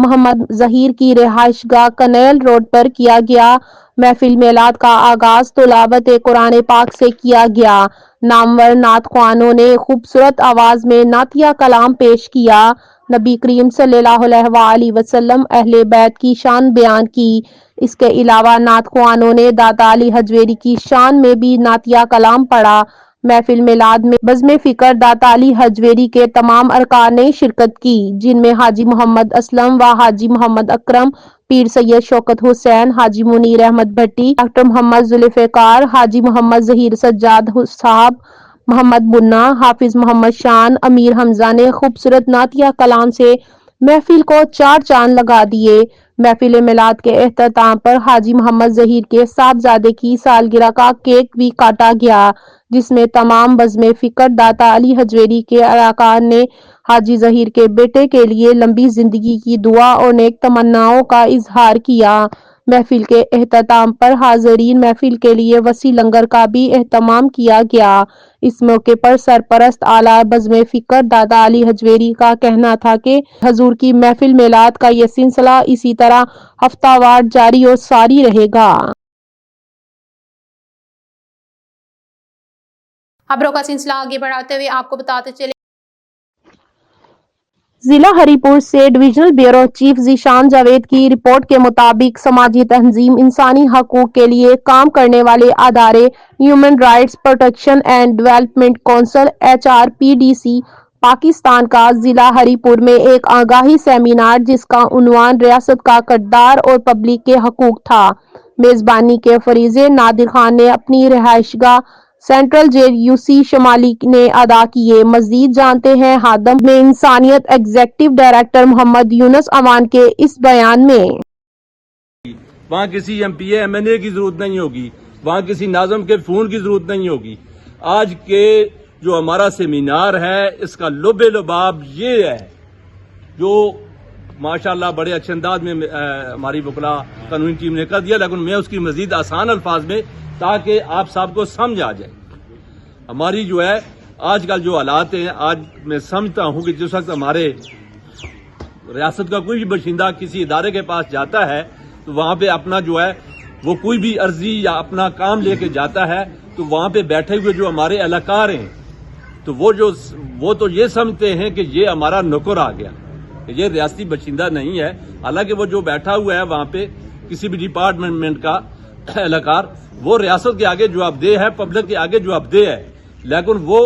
محمد ظہیر کی رہائش گاہ کنیل روڈ پر کیا گیا۔ محفل میلاد کا آغاز تلاوت قرآن پاک سے کیا گیا۔ نامور نعت خوانوں نے خوبصورت آواز میں نعتیہ کلام پیش کیا۔ نبی کریم صلی اللہ علیہ وآلہ وسلم اہل بیت کی شان بیان کی۔ اس کے علاوہ نعت خوانوں نے داتا علی حجویری کی شان میں بھی نعتیہ کلام پڑھا۔ محفل میلاد میں بزم فکر داتا علی حجویری کے تمام ارکان نے شرکت کی، جن میں حاجی محمد اسلم و حاجی محمد اکرم، پیر سید شوکت حسین، حاجی منیر احمد بھٹی، ڈاکٹر محمد ذوالفقار، حاجی محمد ظہیر سجاد صاحب، محمد منا، حافظ محمد شان، امیر حمزہ نے خوبصورت نعتیہ کلام سے محفل کو چار چاند لگا دیے۔ محفل میلاد کے اختتام پر حاجی محمد ظہیر کے صاحبزادے کی سالگرہ کا کیک بھی کاٹا گیا، جس میں تمام بزم فکر داتا علی حجویری کے ارکان نے حاجی ظہیر کے بیٹے کے لیے لمبی زندگی کی دعا اور نیک تمناؤں کا اظہار کیا۔ محفل کے اختتام پر حاضرین محفل کے لیے وسیع لنگر کا بھی اہتمام کیا گیا۔ اس موقع پر سرپرست اعلیٰ بزم فکر داتا علی حجویری کا کہنا تھا کہ حضور کی محفل میلاد کا یہ سلسلہ اسی طرح ہفتہ وار جاری اور ساری رہے گا۔ خبروں کا سلسلہ آگے بڑھاتے ہوئے آپ کو بتاتے چلے ضلع ہری پور سے divisional bureau chief Zeeshan Javed کی رپورٹ کے مطابق سماجی تنظیم انسانی حقوق کے لیے کام کرنے والے ادارے human rights protection and development council HRPDC Pakistan کا ضلع ہری پور میں ایک آگاہی سیمینار جس کا عنوان ریاست کا کردار اور پبلک کے حقوق تھا، میزبانی کے فریضے نادر خان نے اپنی رہائش گاہ سینٹرل جیل UC شمالی نے ادا کیے۔ مزید جانتے ہیں خادم میں انسانیت ایگزیکٹو ڈائریکٹر محمد یونس امان کے اس بیان میں۔ وہاں کسی MPA MNA کی ضرورت نہیں ہوگی، وہاں کسی ناظم کے فون کی ضرورت نہیں ہوگی۔ آج کے جو ہمارا سیمینار ہے اس کا لب لباب یہ ہے، جو ماشاءاللہ بڑے اچھے انداز میں ہماری وکلا قانونی ٹیم نے کر دیا، لیکن میں اس کی مزید آسان الفاظ میں تاکہ آپ سب کو سمجھ آ جائے۔ ہماری جو ہے آج کل جو حالات ہیں، آج میں سمجھتا ہوں کہ جس وقت ہمارے ریاست کا کوئی بھی باشندہ کسی ادارے کے پاس جاتا ہے تو وہاں پہ اپنا جو ہے وہ کوئی بھی عرضی یا اپنا کام لے کے جاتا ہے تو وہاں پہ بیٹھے ہوئے جو ہمارے اہلکار ہیں تو وہ تو یہ سمجھتے ہیں کہ یہ ہمارا نوکر آ گیا، یہ ریاستی باشندہ نہیں ہے۔ حالانکہ وہ جو بیٹھا ہوا ہے وہاں پہ کسی بھی ڈپارٹمنٹ کا اہلکار، وہ ریاست کے آگے جواب دہ ہے، پبلک کے آگے جواب دہ ہے، لیکن وہ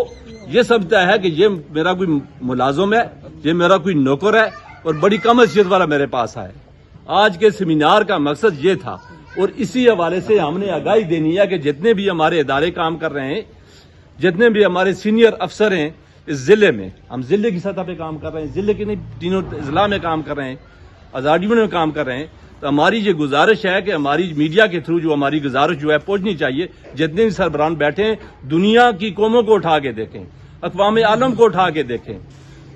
یہ سمجھتا ہے کہ یہ میرا کوئی ملازم ہے، یہ میرا کوئی نوکر ہے اور بڑی کم حیثیت والا میرے پاس آئے۔ آج کے سیمینار کا مقصد یہ تھا اور اسی حوالے سے ہم نے آگاہی دینی ہے کہ جتنے بھی ہمارے ادارے کام کر رہے ہیں، جتنے بھی ہمارے سینئر افسر ہیں اس ضلع میں، ہم ضلع کی سطح پہ کام کر رہے ہیں، ضلع کے نہیں تینوں اضلاع میں کام کر رہے ہیں، آزادیوں میں کام کر رہے ہیں، تو ہماری یہ گزارش ہے کہ ہماری میڈیا کے تھرو جو ہماری گزارش جو ہے پہنچنی چاہیے۔ جتنے بھی سربراہان بیٹھے ہیں دنیا کی قوموں کو اٹھا کے دیکھیں، اقوام عالم کو اٹھا کے دیکھیں،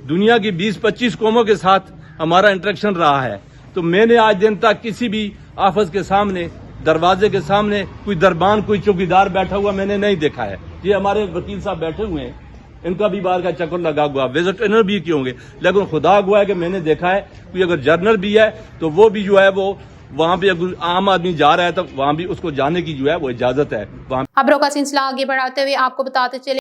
دنیا کی 20-25 قوموں کے ساتھ ہمارا انٹریکشن رہا ہے، تو میں نے آج دن تک کسی بھی آفس کے سامنے، دروازے کے سامنے کوئی دربان، کوئی چوکیدار بیٹھا ہوا میں نے نہیں دیکھا ہے۔ یہ ہمارے وکیل صاحب بیٹھے ہوئے ہیں، ان کا بھی بار کا چکر لگا ہوا، وزٹر بھی کیے ہوں گے، لیکن خدا گواہ ہے کہ میں نے دیکھا ہے کوئی اگر جرنل بھی ہے تو وہ بھی جو ہے وہ وہاں پہ اگر عام آدمی جا رہا ہے تو وہاں بھی اس کو جانے کی جو ہے وہ اجازت ہے۔ خبروں کا سلسلہ آگے بڑھاتے ہوئے آپ کو بتاتے چلے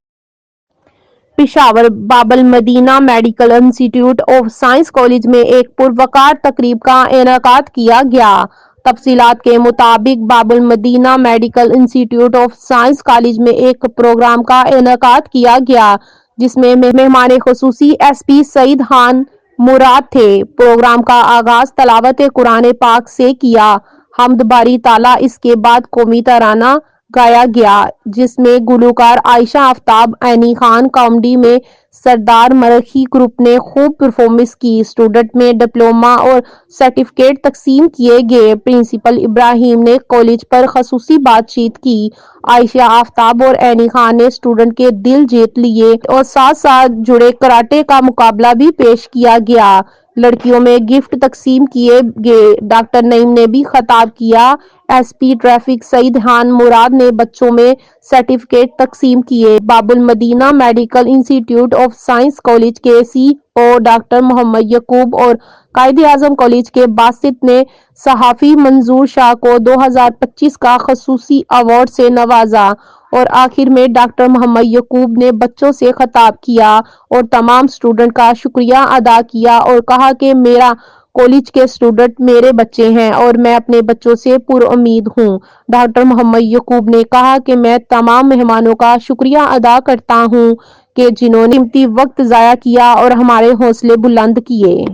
پشاور باب المدینہ میڈیکل انسٹی ٹیوٹ آف سائنس کالج میں ایک پروقار تقریب کا انعقاد کیا گیا۔ تفصیلات کے مطابق باب المدینہ میڈیکل انسٹی ٹیوٹ آف سائنس کالج میں ایک پروگرام کا انعقاد کیا گیا جس میں مہمان خصوصی SP سعید خان مراد تھے۔ پروگرام کا آغاز تلاوت قرآن پاک سے کیا، حمد باری تعالیٰ، اس کے بعد قومی ترانہ گایا گیا جس میں گلوکار عائشہ آفتاب، عینی خان، کامیڈی میں سردار مرخی گروپ نے خوب پرفارمنس کی۔ اسٹوڈنٹ میں ڈپلومہ اور سرٹیفکیٹ تقسیم کیے گئے۔ پرنسپل ابراہیم نے کالج پر خصوصی بات چیت کی۔ عائشہ آفتاب اور عینی خان نے اسٹوڈنٹ کے دل جیت لیے اور ساتھ ساتھ جڑے کراٹے کا مقابلہ بھی پیش کیا گیا۔ لڑکیوں میں گفٹ تقسیم کیے گئے۔ ڈاکٹر نعیم نے بھی خطاب کیا۔ SP ٹریفک سعید خان مراد نے بچوں میں سرٹیفکیٹ تقسیم کیے۔ باب المدینہ میڈیکل انسٹی ٹیوٹ آف سائنس کالج کے CO ڈاکٹر محمد یعقوب اور قائد اعظم کالج کے باسط نے صحافی منظور شاہ کو 2025 کا خصوصی ایوارڈ سے نوازا اور آخر میں ڈاکٹر محمد یعقوب نے بچوں سے خطاب کیا اور تمام اسٹوڈنٹ کا شکریہ ادا کیا اور کہا کہ میرا کالج کے اسٹوڈنٹ میرے بچے ہیں اور میں اپنے بچوں سے پر امید ہوں۔ ڈاکٹر محمد یعقوب نے کہا کہ میں تمام مہمانوں کا شکریہ ادا کرتا ہوں کہ جنہوں نے قیمتی وقت ضائع کیا اور ہمارے حوصلے بلند کیے۔